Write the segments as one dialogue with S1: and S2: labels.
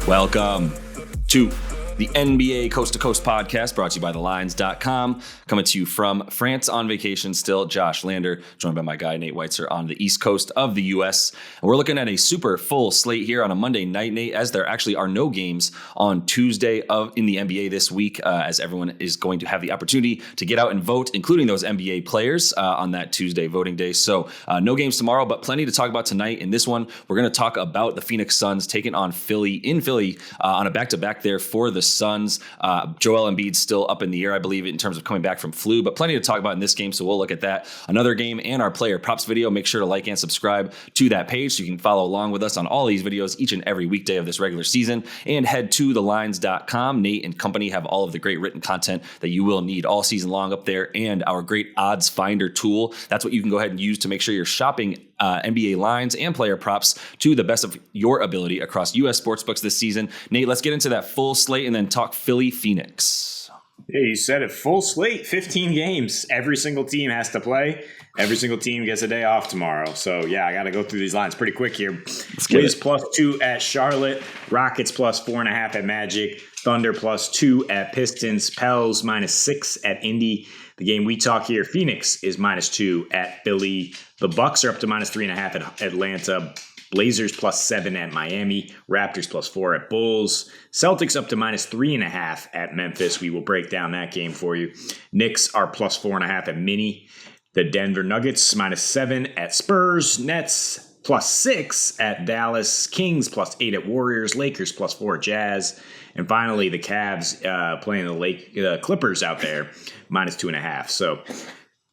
S1: Welcome to the NBA Coast to Coast podcast brought to you by thelines.com. Coming to you from France on vacation still, Josh Lander, joined by my guy Nate Weitzer on the East Coast of the U.S. And we're looking at a super full slate here on a Monday night, Nate, as there actually are no games on Tuesday in the NBA this week, as everyone is going to have the opportunity to get out and vote, including those NBA players on that Tuesday voting day. So no games tomorrow, but plenty to talk about tonight. In this one, we're going to talk about the Phoenix Suns taking on Philly on a back-to-back there for the Suns. Joel Embiid still up in the air, I believe, in terms of coming back from flu, but plenty to talk about in this game, so we'll look at that. Another game and our player props video. Make sure to like and subscribe to that page so you can follow along with us on all these videos each and every weekday of this regular season, and head to thelines.com. Nate and company have all of the great written content that you will need all season long up there, and our great odds finder tool. That's what you can go ahead and use to make sure you're shopping NBA lines and player props to the best of your ability across U.S. sportsbooks this season. Nate, let's get into that full slate and then talk Philly Phoenix.
S2: Yeah, you said it. Full slate, 15 games. Every single team has to play. Every single team gets a day off tomorrow. So, yeah, I got to go through these lines pretty quick here. Wiz +2 at Charlotte. Rockets +4.5 at Magic. Thunder +2 at Pistons. Pels -6 at Indy. The game we talk here, Phoenix is -2 at Philly. The Bucks are up to -3.5 at Atlanta. Blazers +7 at Miami. Raptors +4 at Bulls. Celtics up to -3.5 at Memphis. We will break down that game for you. Knicks are +4.5 at Minnie. The Denver Nuggets -7 at Spurs. Nets +6 at Dallas. Kings +8 at Warriors. Lakers +4 at Jazz. And finally, the Cavs playing the Clippers out there -2.5. So,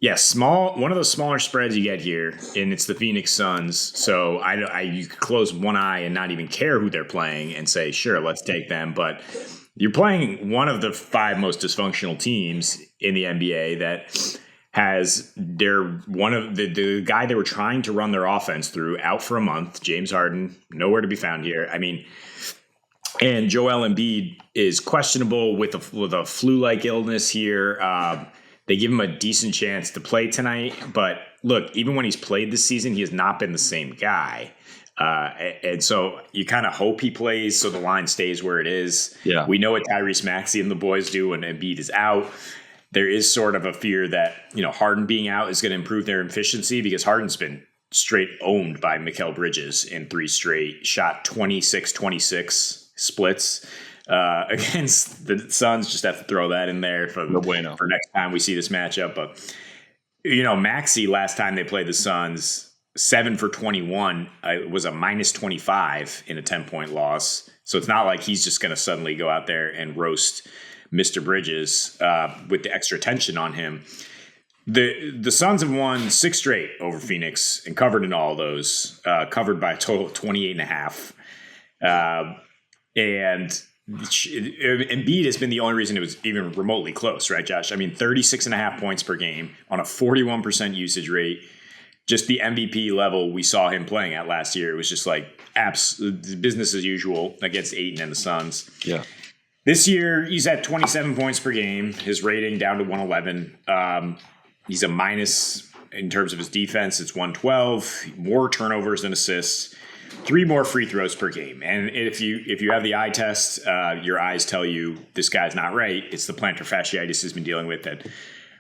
S2: yeah, one of those smaller spreads you get here, and it's the Phoenix Suns. So you could close one eye and not even care who they're playing and say, sure, let's take them. But you're playing one of the 5 most dysfunctional teams in the NBA that has the guy they were trying to run their offense through out for a month, James Harden, nowhere to be found here. I mean, and Joel Embiid is questionable with a flu-like illness here. They give him a decent chance to play tonight. But look, even when he's played this season, he has not been the same guy. And so you kind of hope he plays so the line stays where it is.
S1: Yeah.
S2: We know what Tyrese Maxey and the boys do when Embiid is out. There is sort of a fear that, Harden being out is going to improve their efficiency because Harden's been straight owned by Mikal Bridges in 3 straight, shot 26-26 splits against the Suns. Just have to throw that in there for next time we see this matchup. But, Maxey, last time they played the Suns, 7 for 21, was a -25 in a 10-point loss. So it's not like he's just going to suddenly go out there and roast Mr. Bridges with the extra tension on him. The Suns have won 6 straight over Phoenix and covered in all those, covered by a total of 28.5. And Embiid has been the only reason it was even remotely close, right, Josh? I mean, 36.5 points per game on a 41% usage rate. Just the MVP level we saw him playing at last year. It was just like business as usual against Ayton and the Suns.
S1: Yeah.
S2: This year, he's at 27 points per game. His rating down to 111. He's a minus in terms of his defense. It's 112. More turnovers than assists. 3 more free throws per game. And if you have the eye test, your eyes tell you this guy's not right. It's the plantar fasciitis he's been dealing with that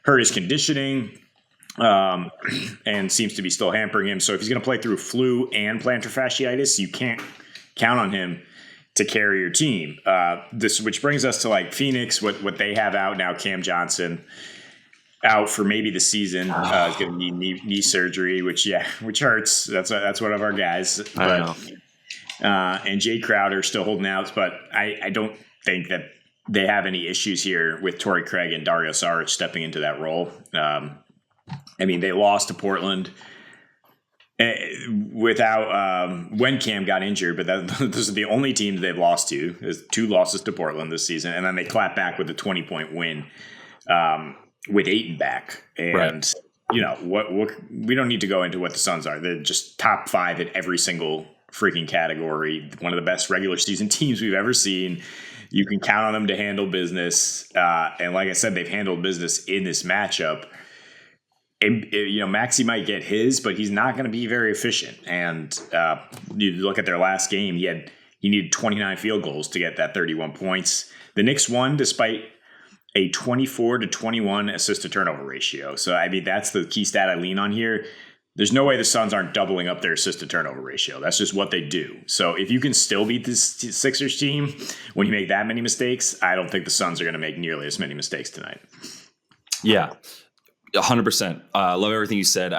S2: hurt his conditioning and seems to be still hampering him. So if he's going to play through flu and plantar fasciitis, you can't count on him to carry your team. Which brings us to like Phoenix, what they have out now. Cam Johnson out for maybe the season. Is going to need knee surgery, which hurts. That's one of our guys. But, and Jay Crowder still holding out, but I don't think that they have any issues here with Torrey Craig and Dario Saric stepping into that role. I mean, they lost to Portland without when Cam got injured, but those are the only teams they've lost to. There's 2 losses to Portland this season, and then they clap back with a 20-point win with Ayton back. And what we don't need to go into what the Suns are. They're just top 5 at every single freaking category. One of the best regular season teams we've ever seen. You can count on them to handle business, and like I said, they've handled business in this matchup. And, Maxey might get his, but he's not going to be very efficient. And you look at their last game, he He needed 29 field goals to get that 31 points. The Knicks won despite a 24-21 assist to turnover ratio. So, I mean, that's the key stat I lean on here. There's no way the Suns aren't doubling up their assist to turnover ratio. That's just what they do. So if you can still beat this Sixers team when you make that many mistakes, I don't think the Suns are going to make nearly as many mistakes tonight.
S1: Yeah. 100%. Love everything you said.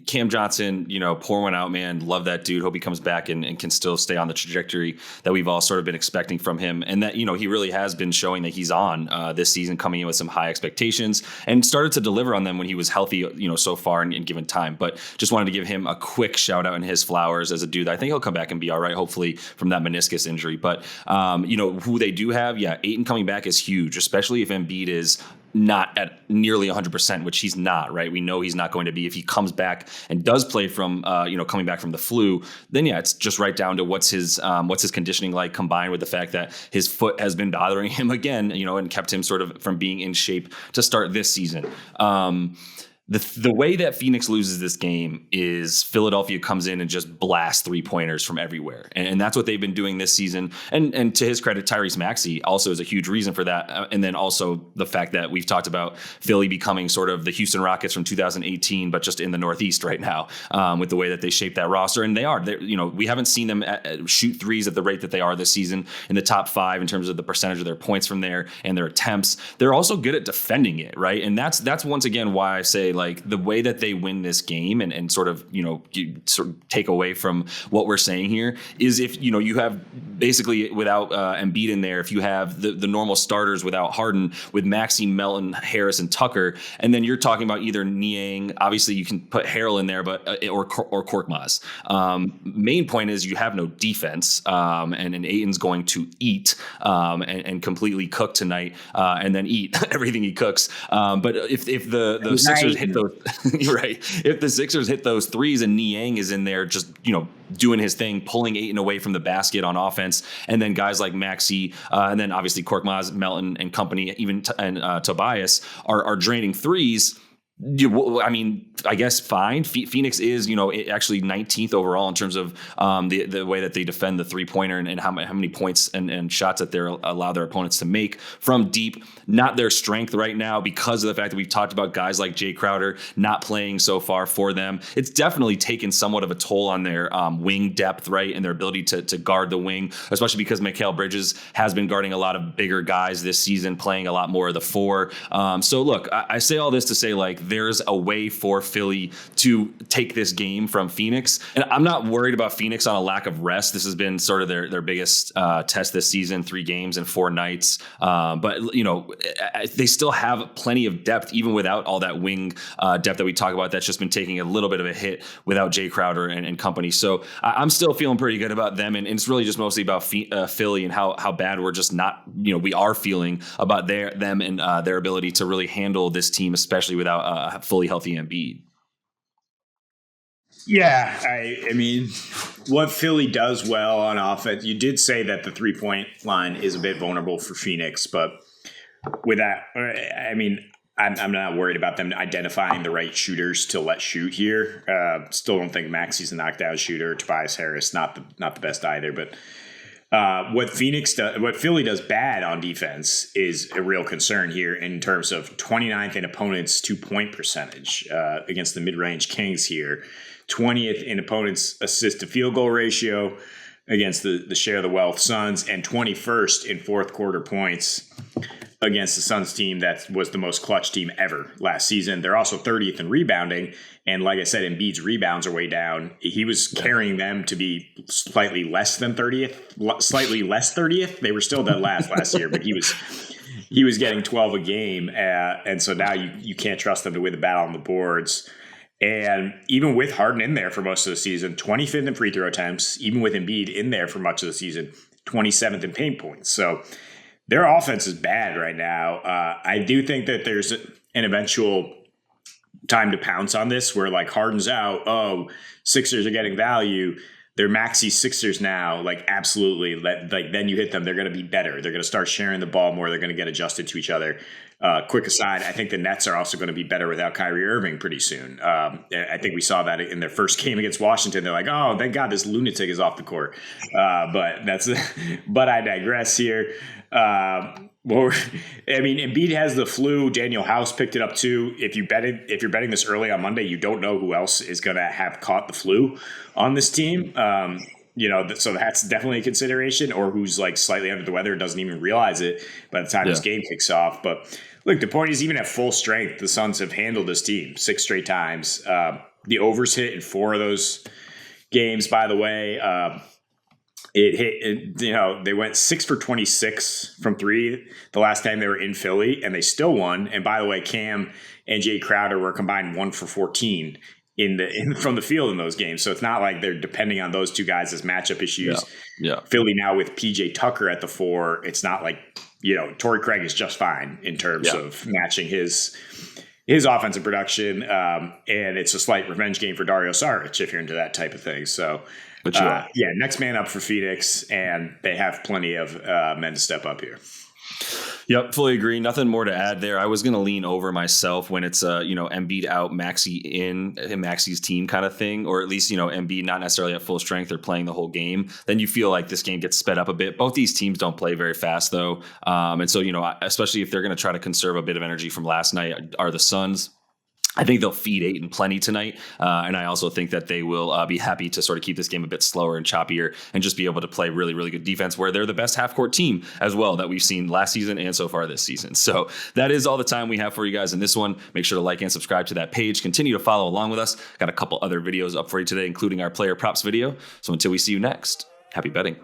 S1: Cam Johnson, pour one out, man. Love that dude. Hope he comes back and can still stay on the trajectory that we've all sort of been expecting from him. And that, he really has been showing that he's on this season, coming in with some high expectations and started to deliver on them when he was healthy, so far in given time. But just wanted to give him a quick shout out and his flowers as a dude. I think he'll come back and be all right, hopefully, from that meniscus injury. But, who they do have, Ayton coming back is huge, especially if Embiid is not at nearly 100%, which he's not, right? We know he's not going to be. If he comes back and does play from, coming back from the flu, then it's just right down to what's his conditioning like, combined with the fact that his foot has been bothering him again, and kept him sort of from being in shape to start this season. The way that Phoenix loses this game is Philadelphia comes in and just blasts 3-pointers from everywhere. And that's what they've been doing this season. And to his credit, Tyrese Maxey also is a huge reason for that. And then also the fact that we've talked about Philly becoming sort of the Houston Rockets from 2018, but just in the Northeast right now, with the way that they shape that roster. And we haven't seen them shoot threes at the rate that they are this season in the top 5 in terms of the percentage of their points from there and their attempts. They're also good at defending it, right? And that's once again why I say, like, the way that they win this game and sort of, take away from what we're saying here is if, you have basically without Embiid in there, if you have the normal starters without Harden, with Maxey, Melton, Harris, and Tucker, and then you're talking about either Niang, obviously you can put Harrell in there, but or Korkmaz. Main point is you have no defense, and Ayton's going to eat and completely cook tonight, and then eat everything he cooks. But if the Sixers hit those, you're right. If the Sixers hit those threes and Niang is in there just, doing his thing, pulling Ayton away from the basket on offense, and then guys like Maxey, and then obviously Korkmaz, Melton, and company, even Tobias are draining threes. I guess fine. Phoenix is, actually 19th overall in terms of the way that they defend the 3-pointer and how many points and shots that they allow their opponents to make from deep. Not their strength right now because of the fact that we've talked about guys like Jay Crowder not playing so far for them. It's definitely taken somewhat of a toll on their wing depth, right, and their ability to guard the wing, especially because Mikal Bridges has been guarding a lot of bigger guys this season, playing a lot more of the 4. So look, I say all this to say, like, there's a way for Philly to take this game from Phoenix. And I'm not worried about Phoenix on a lack of rest. This has been sort of their biggest test this season, 3 games and 4 nights. But, they still have plenty of depth, even without all that wing depth that we talk about. That's just been taking a little bit of a hit without Jay Crowder and company. So I'm still feeling pretty good about them. And it's really just mostly about Philly and how bad we're just not, we are feeling about them and their ability to really handle this team, especially without a fully healthy Embiid.
S2: Yeah, I mean, what Philly does well on offense, you did say that the 3-point line is a bit vulnerable for Phoenix, but with that, I mean, I'm not worried about them identifying the right shooters to let shoot here. Still don't think Maxey's a knockdown shooter. Tobias Harris, not the best either, but what Philly does bad on defense is a real concern here in terms of 29th in opponents' 2-point percentage against the mid-range Kings here, 20th in opponents' assist to field goal ratio against the share of the wealth Suns, and 21st in fourth quarter points against the Suns team that was the most clutch team ever last season. They're also 30th in rebounding. And like I said, Embiid's rebounds are way down. He was carrying them to be slightly less than 30th, slightly less 30th. They were still dead last year, but he was getting 12 a game. And so now you can't trust them to win the battle on the boards. And even with Harden in there for most of the season, 25th in free throw attempts, even with Embiid in there for much of the season, 27th in paint points. So their offense is bad right now. I do think that there's an eventual time to pounce on this where, like, Harden's out. Oh, Sixers are getting value. they're Maxey Sixers now. Like, absolutely. Like, then you hit them, they're going to be better. They're going to start sharing the ball more. They're going to get adjusted to each other. Quick aside, I think the Nets are also going to be better without Kyrie Irving pretty soon. I think we saw that in their first game against Washington. They're like, oh, thank God this lunatic is off the court. But I digress here. Embiid has the flu. Daniel House picked it up too. If you're betting this early on Monday, you don't know who else is going to have caught the flu on this team. So that's definitely a consideration, or who's like slightly under the weather and doesn't even realize it by the time this game kicks off. But look, the point is, even at full strength, the Suns have handled this team 6 straight times. The overs hit in 4 of those games, by the way. They went 6 for 26 from 3 the last time they were in Philly, and they still won. And by the way, Cam and Jay Crowder were combined 1 for 14 from the field in those games. So it's not like they're depending on those two guys as matchup issues.
S1: Yeah.
S2: Philly now with PJ Tucker at the 4, it's not like, Torrey Craig is just fine in terms of matching his offensive production. And it's a slight revenge game for Dario Saric if you're into that type of thing. So next man up for Phoenix, and they have plenty of men to step up here.
S1: Yep, fully agree. Nothing more to add there. I was going to lean over myself when it's Embiid out, Maxey in, Maxey's team kind of thing, or at least, Embiid not necessarily at full strength or playing the whole game. Then you feel like this game gets sped up a bit. Both these teams don't play very fast though. And so, especially if they're going to try to conserve a bit of energy from last night, are the Suns. I think they'll feed 8 and plenty tonight. And I also think that they will be happy to sort of keep this game a bit slower and choppier and just be able to play really, really good defense, where they're the best half-court team as well that we've seen last season and so far this season. So that is all the time we have for you guys in this one. Make sure to like and subscribe to that page. Continue to follow along with us. Got a couple other videos up for you today, including our player props video. So until we see you next, happy betting.